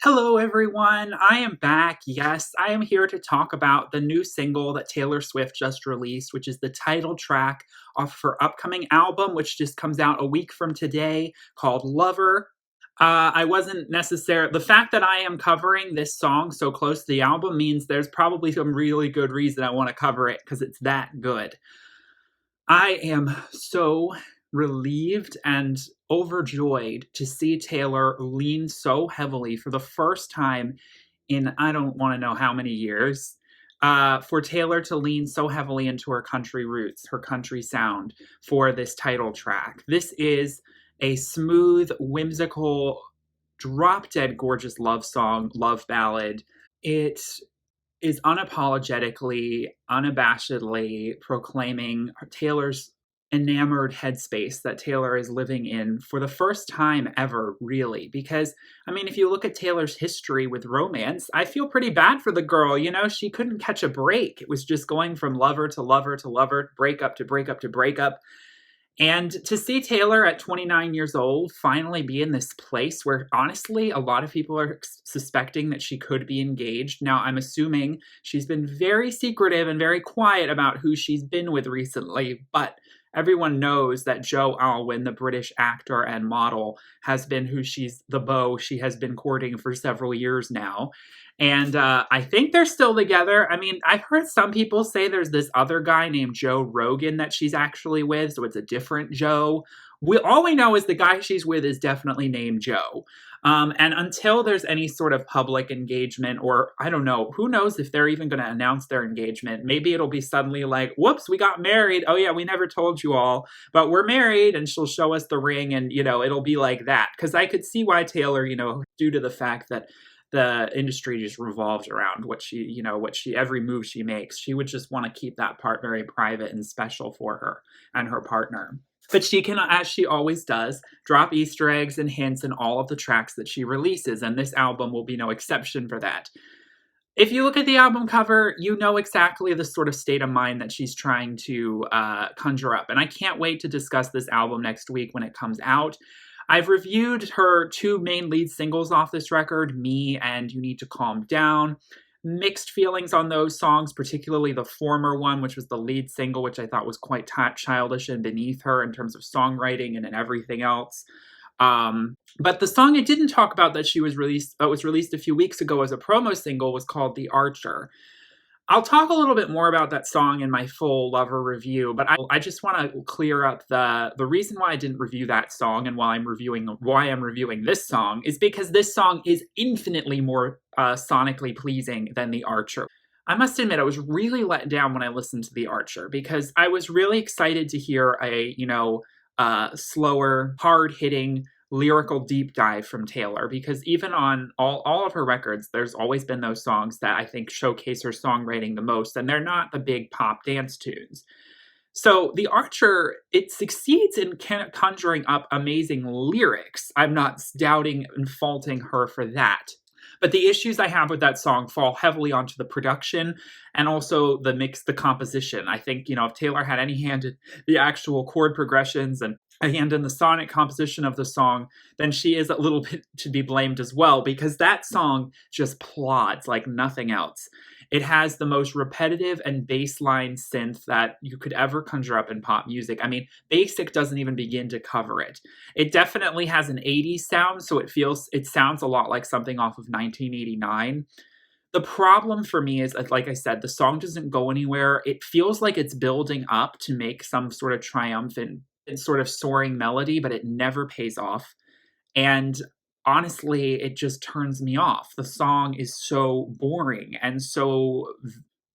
Hello, everyone. I am back. Yes, I am here to talk about the new single that Taylor Swift just released, which is the title track off her upcoming album, which just comes out a week from today, called Lover. I wasn't necessarily. The fact that I am covering this song so close to the album means there's probably some really good reason I want to cover it because it's that good. I am so relieved and overjoyed to see Taylor lean so heavily for the first time in I don't want to know how many years. For Taylor to lean so heavily into her country roots, her country sound for this title track. This is a smooth, whimsical, drop dead gorgeous love song, love ballad. It is unapologetically, unabashedly proclaiming Taylor's enamored headspace that Taylor is living in for the first time ever, really. Because, I mean, if you look at Taylor's history with romance, I feel pretty bad for the girl. You know, she couldn't catch a break. It was just going from lover to lover to lover, breakup to breakup to breakup. And to see Taylor at 29 years old finally be in this place where honestly a lot of people are suspecting that she could be engaged. Now, I'm assuming she's been very secretive and very quiet about who she's been with recently, but everyone knows that Joe Alwyn, the British actor and model, has been who the beau she has been courting for several years now. And I think they're still together. I mean, I've heard some people say there's this other guy named Joe Rogan that she's actually with, so it's a different Joe. All we know is the guy she's with is definitely named Joe. And until there's any sort of public engagement, or I don't know, who knows if they're even going to announce their engagement. Maybe it'll be suddenly like, whoops, we got married. Oh, yeah, we never told you all, but we're married. And she'll show us the ring, and, it'll be like that. Because I could see why Taylor, due to the fact that the industry just revolves around every move she makes. She would just want to keep that part very private and special for her and her partner. But she can, as she always does, drop Easter eggs and hints in all of the tracks that she releases, and this album will be no exception for that. If you look at the album cover, you know exactly the sort of state of mind that she's trying to conjure up. And I can't wait to discuss this album next week when it comes out. I've reviewed her two main lead singles off this record, Me and You Need to Calm Down. Mixed feelings on those songs, particularly the former one, which was the lead single, which I thought was quite childish and beneath her in terms of songwriting and in everything else. But the song I didn't talk about that was released a few weeks ago as a promo single was called The Archer. I'll talk a little bit more about that song in my full Lover review, but I just want to clear up the reason why I didn't review that song and why I'm reviewing this song is because this song is infinitely more sonically pleasing than The Archer. I must admit, I was really let down when I listened to The Archer because I was really excited to hear a slower, hard-hitting lyrical deep dive from Taylor, because even on all of her records, there's always been those songs that I think showcase her songwriting the most, and they're not the big pop dance tunes. So The Archer, it succeeds in conjuring up amazing lyrics. I'm not doubting and faulting her for that. But the issues I have with that song fall heavily onto the production and also the mix, the composition. I think, if Taylor had any hand in the actual chord progressions and a hand in the sonic composition of the song, then she is a little bit to be blamed as well, because that song just plods like nothing else. It has the most repetitive and bassline synth that you could ever conjure up in pop music. I mean, Basic doesn't even begin to cover it. It definitely has an 80s sound, so it sounds a lot like something off of 1989. The problem for me is, like I said, the song doesn't go anywhere. It feels like it's building up to make some sort of triumphant and sort of soaring melody, but it never pays off. And honestly, it just turns me off. The song is so boring and so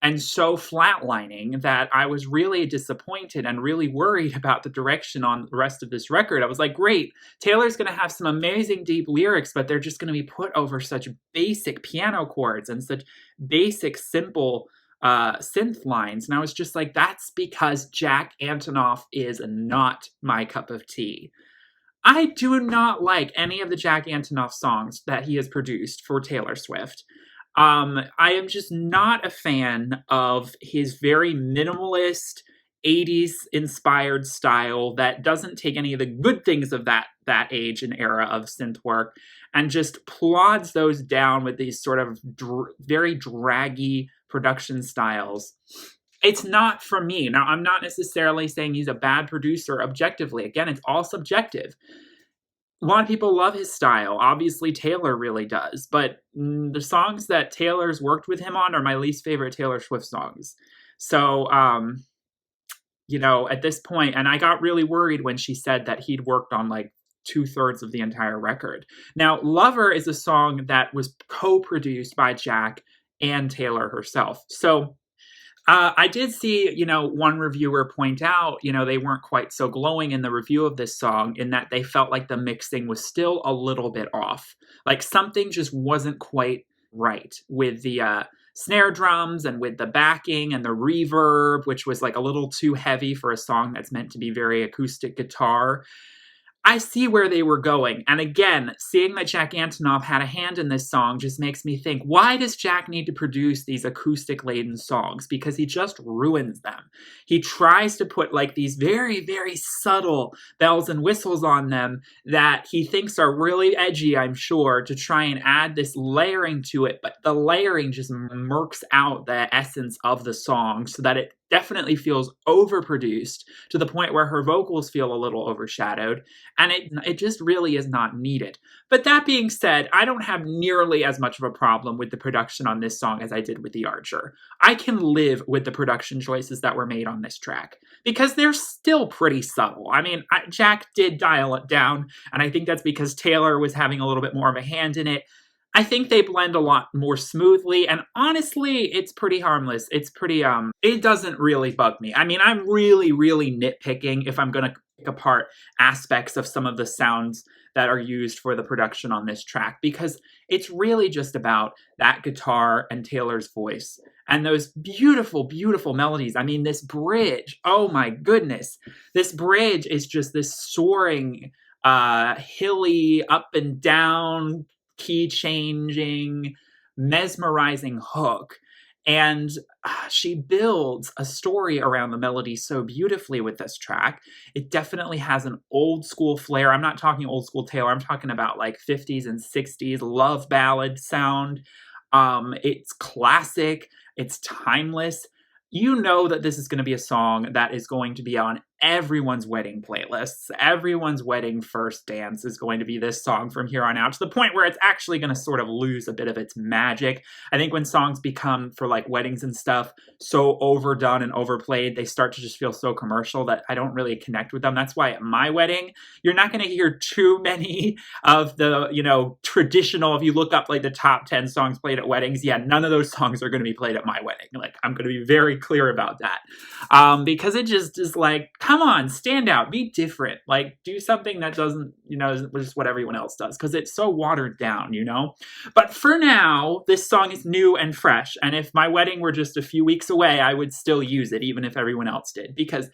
flatlining that I was really disappointed and really worried about the direction on the rest of this record. I was like, great, Taylor's going to have some amazing deep lyrics, but they're just going to be put over such basic piano chords and such basic, simple synth lines. And I was just like, that's because Jack Antonoff is not my cup of tea. I do not like any of the Jack Antonoff songs that he has produced for Taylor Swift. I am just not a fan of his very minimalist 80s inspired style that doesn't take any of the good things of that age and era of synth work and just plods those down with these sort of very draggy production styles. It's not for me. Now, I'm not necessarily saying he's a bad producer objectively. Again, it's all subjective. A lot of people love his style. Obviously, Taylor really does. But the songs that Taylor's worked with him on are my least favorite Taylor Swift songs. So, at this point, and I got really worried when she said that he'd worked on like 2/3 of the entire record. Now, Lover is a song that was co-produced by Jack and Taylor herself. So I did see, one reviewer point out, they weren't quite so glowing in the review of this song in that they felt like the mixing was still a little bit off. Like something just wasn't quite right with the snare drums and with the backing and the reverb, which was like a little too heavy for a song that's meant to be very acoustic guitar. I see where they were going. And again, seeing that Jack Antonoff had a hand in this song just makes me think, why does Jack need to produce these acoustic-laden songs? Because he just ruins them. He tries to put like these very, very subtle bells and whistles on them that he thinks are really edgy, I'm sure, to try and add this layering to it. But the layering just murks out the essence of the song so that it definitely feels overproduced to the point where her vocals feel a little overshadowed, and it just really is not needed. But that being said, I don't have nearly as much of a problem with the production on this song as I did with The Archer. I can live with the production choices that were made on this track because they're still pretty subtle. I mean, Jack did dial it down, and I think that's because Taylor was having a little bit more of a hand in it. I think they blend a lot more smoothly, and honestly, it's pretty harmless. It's pretty, it doesn't really bug me. I mean, I'm really, really nitpicking if I'm gonna pick apart aspects of some of the sounds that are used for the production on this track, because it's really just about that guitar and Taylor's voice and those beautiful, beautiful melodies. I mean, this bridge, oh my goodness. This bridge is just this soaring, hilly, up and down, key changing, mesmerizing hook. And she builds a story around the melody so beautifully with this track. It definitely has an old school flair. I'm not talking old school Taylor. I'm talking about like 50s and 60s love ballad sound. It's classic. It's timeless. You know that this is going to be a song that is going to be on everyone's wedding playlists. Everyone's wedding first dance is going to be this song from here on out, to the point where it's actually going to sort of lose a bit of its magic. I think when songs become, for like weddings and stuff, so overdone and overplayed, they start to just feel so commercial that I don't really connect with them. That's why at my wedding, you're not going to hear too many of the, traditional, if you look up like the top 10 songs played at weddings, yeah, none of those songs are going to be played at my wedding. Like, I'm going to be very clear about that. Because it just is like, come on, stand out, be different. Like, do something that doesn't, isn't just what everyone else does, because it's so watered down, But for now, this song is new and fresh. And if my wedding were just a few weeks away, I would still use it, even if everyone else did. Because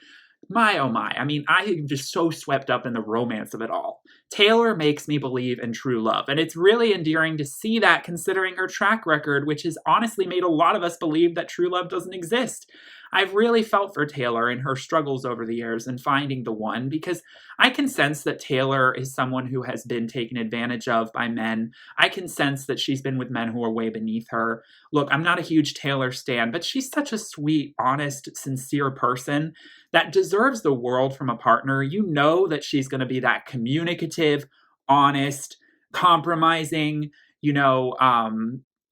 my, oh my, I mean, I am just so swept up in the romance of it all. Taylor makes me believe in true love, and it's really endearing to see that, considering her track record, which has honestly made a lot of us believe that true love doesn't exist. I've really felt for Taylor and her struggles over the years in finding the one, because I can sense that Taylor is someone who has been taken advantage of by men. I can sense that she's been with men who are way beneath her. Look, I'm not a huge Taylor stan, but she's such a sweet, honest, sincere person that deserves the world from a partner. You know that she's going to be that communicative, honest, compromising,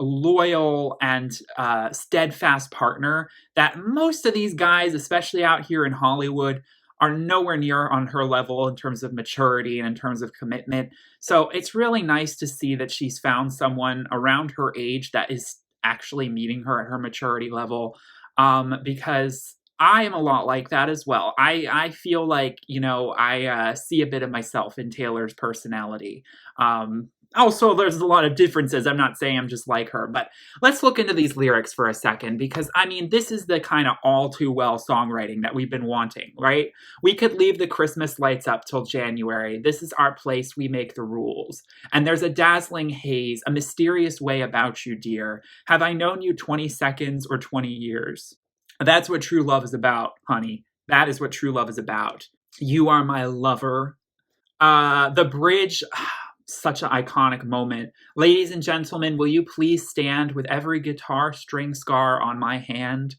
loyal and steadfast partner that most of these guys, especially out here in Hollywood, are nowhere near on her level in terms of maturity and in terms of commitment. So it's really nice to see that she's found someone around her age that is actually meeting her at her maturity level, because I am a lot like that as well. I feel like, I see a bit of myself in Taylor's personality. Also, there's a lot of differences. I'm not saying I'm just like her, but let's look into these lyrics for a second, because, I mean, this is the kind of all too well songwriting that we've been wanting, right? We could leave the Christmas lights up till January. This is our place. We make the rules. And there's a dazzling haze, a mysterious way about you, dear. Have I known you 20 seconds or 20 years? That's what true love is about, honey. That is what true love is about. You are my lover. The bridge... such an iconic moment. Ladies and gentlemen, will you please stand with every guitar string scar on my hand?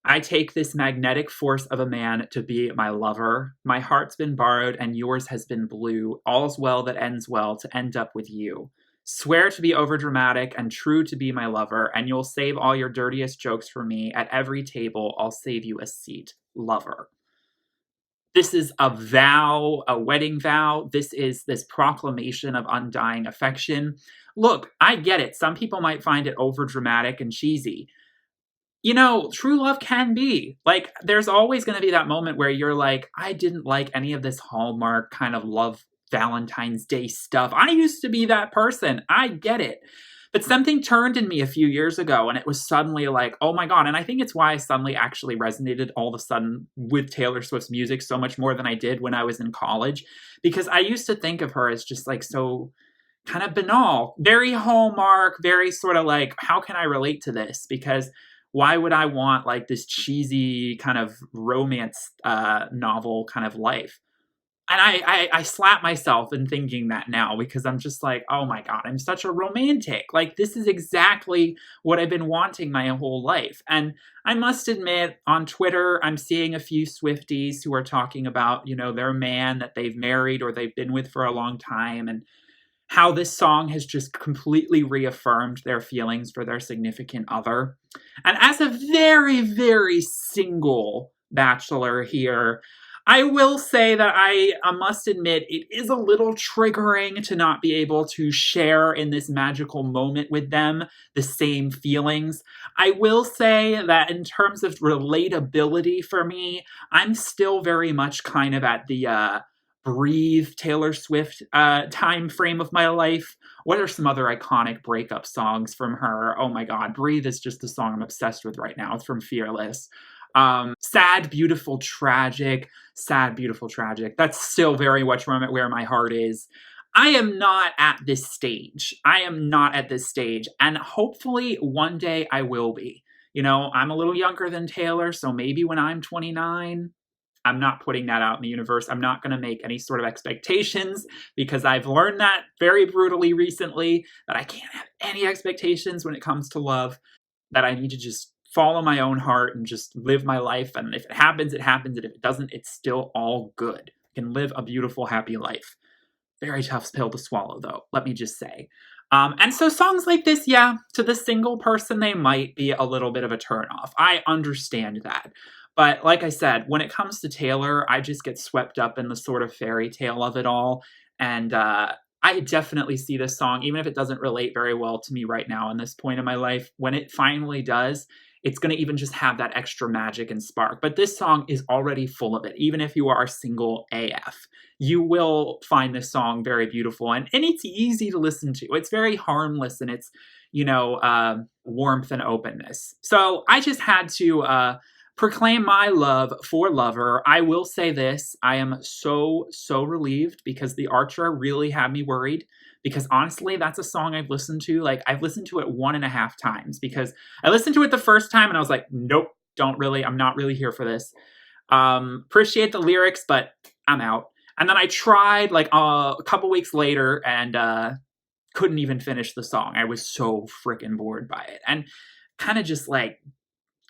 I take this magnetic force of a man to be my lover. My heart's been borrowed and yours has been blue. All's well that ends well to end up with you. Swear to be overdramatic and true to be my lover, and you'll save all your dirtiest jokes for me. At every table, I'll save you a seat. Lover. This is a vow, a wedding vow. This is this proclamation of undying affection. Look, I get it. Some people might find it overdramatic and cheesy. You know, true love can be. Like, there's always going to be that moment where you're like, I didn't like any of this Hallmark kind of love Valentine's Day stuff. I used to be that person. I get it. But something turned in me a few years ago, and it was suddenly like, oh my God. And I think it's why I suddenly actually resonated all of a sudden with Taylor Swift's music so much more than I did when I was in college. Because I used to think of her as just like so kind of banal, very Hallmark, very sort of like, how can I relate to this? Because why would I want like this cheesy kind of romance novel kind of life? And I slap myself in thinking that now because I'm just like, oh my God, I'm such a romantic. Like, this is exactly what I've been wanting my whole life. And I must admit, on Twitter, I'm seeing a few Swifties who are talking about, you know, their man that they've married or they've been with for a long time, and how this song has just completely reaffirmed their feelings for their significant other. And as a very, very single bachelor here, I will say that I must admit it is a little triggering to not be able to share in this magical moment with them the same feelings. I will say that in terms of relatability for me, I'm still very much kind of at the Breathe Taylor Swift time frame of my life. What are some other iconic breakup songs from her? Oh my God, Breathe is just the song I'm obsessed with right now. It's from Fearless. Sad, beautiful, tragic. Sad, beautiful, tragic. That's still very much where my heart is. I am not at this stage. I am not at this stage. And hopefully one day I will be. You know, I'm a little younger than Taylor, so maybe when I'm 29, I'm not putting that out in the universe. I'm not going to make any sort of expectations because I've learned that very brutally recently that I can't have any expectations when it comes to love, that I need to just follow my own heart and just live my life. And if it happens, it happens. And if it doesn't, it's still all good. I can live a beautiful, happy life. Very tough pill to swallow, though, let me just say. And so songs like this, yeah, to the single person, they might be a little bit of a turnoff. I understand that. But like I said, when it comes to Taylor, I just get swept up in the sort of fairy tale of it all. And I definitely see this song, even if it doesn't relate very well to me right now in this point in my life, when it finally does, it's going to even just have that extra magic and spark. But this song is already full of it. Even if you are single AF, you will find this song very beautiful. And it's easy to listen to. It's very harmless and it's, you know, warmth and openness. So I just had to proclaim my love for Lover. I will say this. I am so relieved because The Archer really had me worried. Because honestly, that's a song I've listened to. Like, I've listened to it 1.5 times because I listened to it the first time and I was like, nope, I'm not really here for this. Appreciate the lyrics, but I'm out. And then I tried like a couple weeks later and couldn't even finish the song. I was so freaking bored by it. And kind of just like,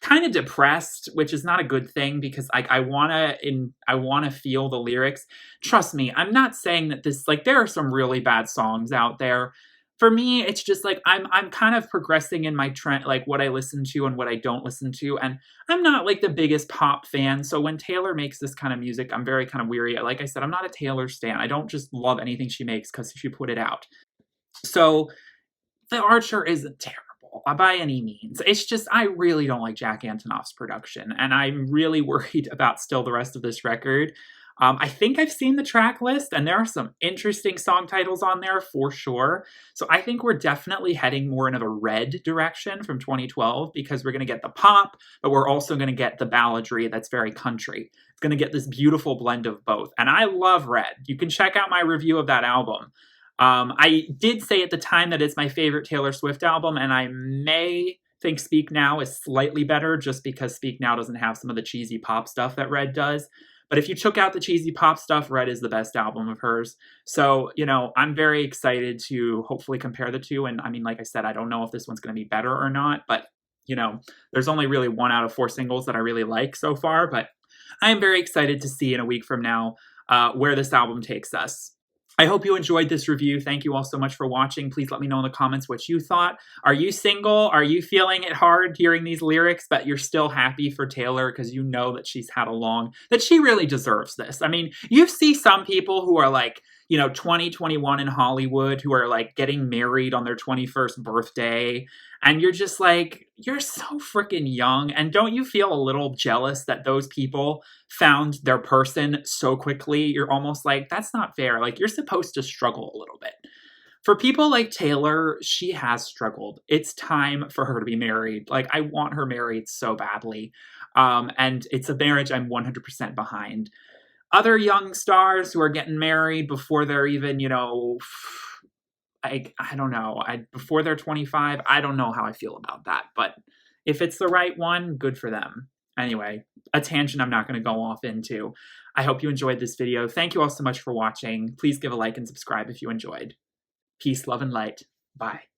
kind of depressed, which is not a good thing because I want to feel the lyrics. Trust me, I'm not saying that this, like, there are some really bad songs out there. For me, it's just like I'm kind of progressing in my trend, like what I listen to and what I don't listen to, and I'm not like the biggest pop fan. So when Taylor makes this kind of music, I'm very kind of weary. Like I said, I'm not a Taylor stan. I don't just love anything she makes because she put it out. So The Archer isn't terrible by any means. It's just, I really don't like Jack Antonoff's production, and I'm really worried about still the rest of this record. I think I've seen the track list, and there are some interesting song titles on there for sure. So I think we're definitely heading more in a Red direction from 2012 because we're going to get the pop, but we're also going to get the balladry that's very country. It's going to get this beautiful blend of both. And I love Red. You can check out my review of that album. I did say at the time that it's my favorite Taylor Swift album, and I may think Speak Now is slightly better just because Speak Now doesn't have some of the cheesy pop stuff that Red does. But if you took out the cheesy pop stuff, Red is the best album of hers. So, you know, I'm very excited to hopefully compare the two. And I mean, like I said, I don't know if this one's going to be better or not, but, you know, there's only really 1 out of 4 singles that I really like so far. But I am very excited to see in a week from now where this album takes us. I hope you enjoyed this review. Thank you all so much for watching. Please let me know in the comments what you thought. Are you single? Are you feeling it hard hearing these lyrics, but you're still happy for Taylor because you know that she's had that she really deserves this? I mean, you see some people who are like, you know, 20, 21 in Hollywood who are like getting married on their 21st birthday. And you're just like, you're so freaking young. And don't you feel a little jealous that those people found their person so quickly? You're almost like, that's not fair. Like, you're supposed to struggle a little bit. For people like Taylor, she has struggled. It's time for her to be married. Like, I want her married so badly. And it's a marriage I'm 100% behind. Other young stars who are getting married before they're even, you know, I don't know. Before they're 25, I don't know how I feel about that. But if it's the right one, good for them. Anyway, a tangent I'm not going to go off into. I hope you enjoyed this video. Thank you all so much for watching. Please give a like and subscribe if you enjoyed. Peace, love, and light. Bye.